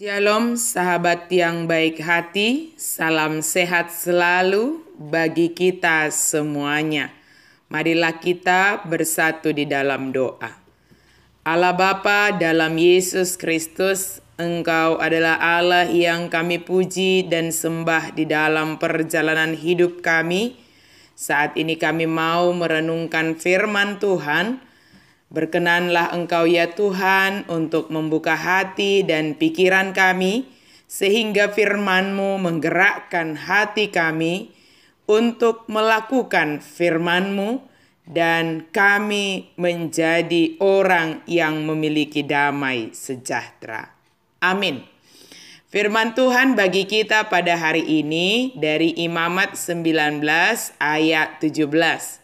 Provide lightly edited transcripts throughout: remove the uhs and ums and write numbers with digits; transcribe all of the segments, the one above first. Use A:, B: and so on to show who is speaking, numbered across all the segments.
A: Shalom sahabat yang baik hati, salam sehat selalu bagi kita semuanya. Marilah kita bersatu di dalam doa. Allah Bapa dalam Yesus Kristus, Engkau adalah Allah yang kami puji dan sembah di dalam perjalanan hidup kami. Saat ini kami mau merenungkan firman Tuhan. Berkenanlah Engkau ya Tuhan untuk membuka hati dan pikiran kami, sehingga firman-Mu menggerakkan hati kami untuk melakukan firman-Mu, dan kami menjadi orang yang memiliki damai sejahtera. Amin. Firman Tuhan bagi kita pada hari ini dari Imamat 19 ayat 17.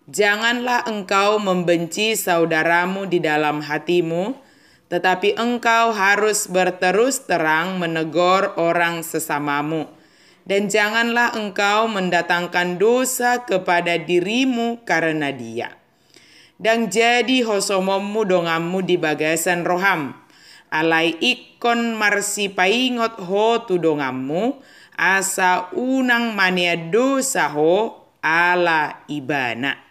A: Janganlah engkau membenci saudaramu di dalam hatimu, tetapi engkau harus berterus terang menegur orang sesamamu. Dan janganlah engkau mendatangkan dosa kepada dirimu karena dia. Dan jadi hosomomu dongamu di bagasan roham. Alai ikon marsi paingot ho tu dongamu, asa unang mania dosa ho ala ibana.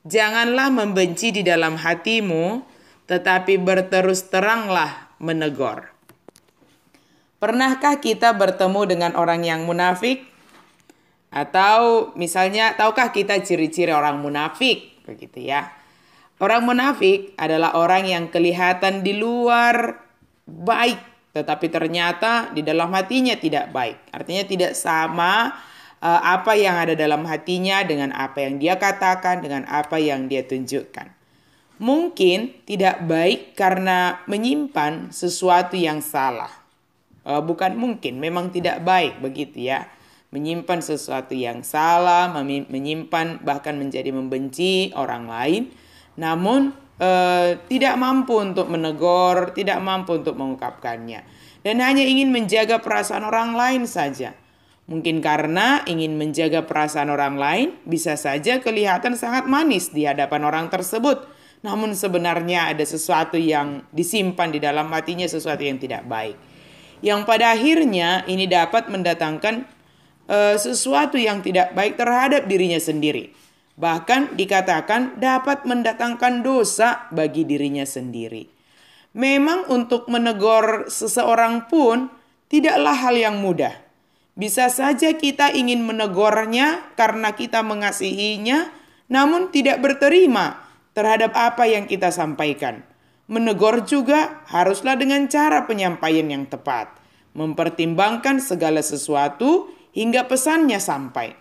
A: Janganlah membenci di dalam hatimu, tetapi berterus teranglah menegur. Pernahkah kita bertemu dengan orang yang munafik? Atau misalnya, tahukah kita ciri-ciri orang munafik? Begitu ya. Orang munafik adalah orang yang kelihatan di luar baik, tetapi ternyata di dalam hatinya tidak baik. Artinya tidak sama apa yang ada dalam hatinya dengan apa yang dia katakan, dengan apa yang dia tunjukkan. Mungkin tidak baik karena menyimpan sesuatu yang salah. Bukan mungkin, memang tidak baik begitu ya. Menyimpan sesuatu yang salah, menyimpan bahkan menjadi membenci orang lain. Namun tidak mampu untuk menegur, tidak mampu untuk mengungkapkannya. Dan hanya ingin menjaga perasaan orang lain saja. Mungkin karena ingin menjaga perasaan orang lain, bisa saja kelihatan sangat manis di hadapan orang tersebut. Namun sebenarnya ada sesuatu yang disimpan di dalam hatinya, sesuatu yang tidak baik. Yang pada akhirnya ini dapat mendatangkan sesuatu yang tidak baik terhadap dirinya sendiri. Bahkan dikatakan dapat mendatangkan dosa bagi dirinya sendiri. Memang untuk menegur seseorang pun tidaklah hal yang mudah. Bisa saja kita ingin menegurnya karena kita mengasihinya, namun tidak berterima terhadap apa yang kita sampaikan. Menegur juga haruslah dengan cara penyampaian yang tepat, mempertimbangkan segala sesuatu hingga pesannya sampai.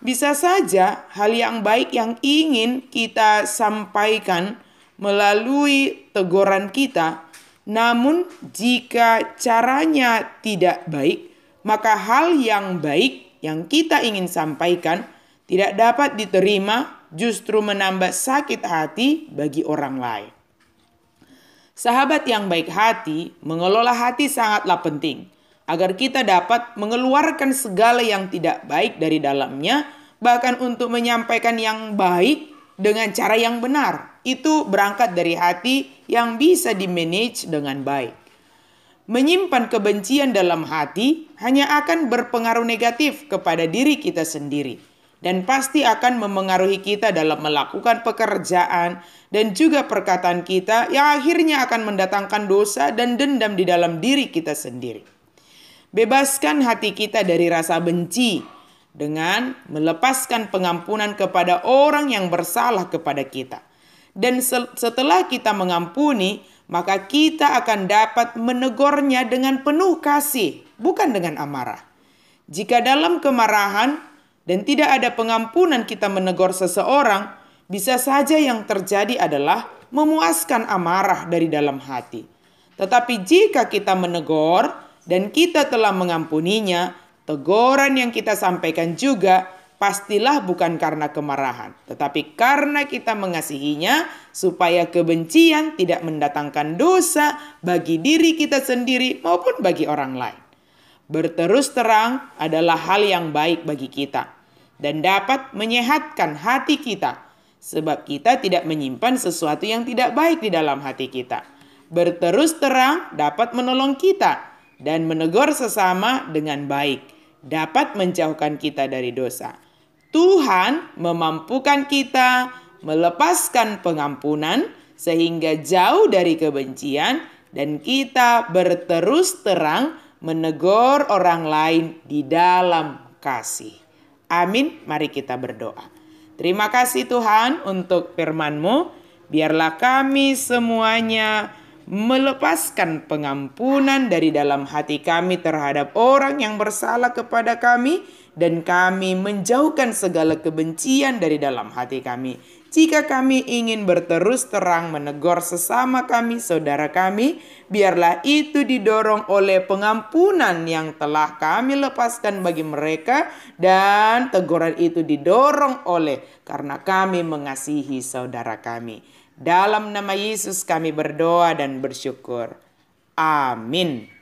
A: Bisa saja hal yang baik yang ingin kita sampaikan melalui teguran kita, namun jika caranya tidak baik, maka hal yang baik yang kita ingin sampaikan tidak dapat diterima, justru menambah sakit hati bagi orang lain. Sahabat yang baik hati, mengelola hati sangatlah penting, agar kita dapat mengeluarkan segala yang tidak baik dari dalamnya, bahkan untuk menyampaikan yang baik dengan cara yang benar. Itu berangkat dari hati yang bisa dimanage dengan baik. Menyimpan kebencian dalam hati hanya akan berpengaruh negatif kepada diri kita sendiri. Dan pasti akan memengaruhi kita dalam melakukan pekerjaan dan juga perkataan kita yang akhirnya akan mendatangkan dosa dan dendam di dalam diri kita sendiri. Bebaskan hati kita dari rasa benci dengan melepaskan pengampunan kepada orang yang bersalah kepada kita. Dan setelah kita mengampuni, maka kita akan dapat menegurnya dengan penuh kasih, bukan dengan amarah. Jika dalam kemarahan dan tidak ada pengampunan kita menegur seseorang, bisa saja yang terjadi adalah memuaskan amarah dari dalam hati. Tetapi jika kita menegur dan kita telah mengampuninya, teguran yang kita sampaikan juga pastilah bukan karena kemarahan, tetapi karena kita mengasihinya, supaya kebencian tidak mendatangkan dosa bagi diri kita sendiri maupun bagi orang lain. Berterus terang adalah hal yang baik bagi kita dan dapat menyehatkan hati kita, sebab kita tidak menyimpan sesuatu yang tidak baik di dalam hati kita. Berterus terang dapat menolong kita dan menegur sesama dengan baik dapat menjauhkan kita dari dosa. Tuhan memampukan kita melepaskan pengampunan sehingga jauh dari kebencian dan kita berterus terang menegur orang lain di dalam kasih. Amin. Mari kita berdoa. Terima kasih Tuhan untuk firman-Mu. Biarlah kami semuanya melepaskan pengampunan dari dalam hati kami terhadap orang yang bersalah kepada kami, dan kami menjauhkan segala kebencian dari dalam hati kami. Jika kami ingin berterus terang menegur sesama kami, saudara kami, biarlah itu didorong oleh pengampunan yang telah kami lepaskan bagi mereka, dan teguran itu didorong oleh karena kami mengasihi saudara kami. Dalam nama Yesus kami berdoa dan bersyukur. Amin.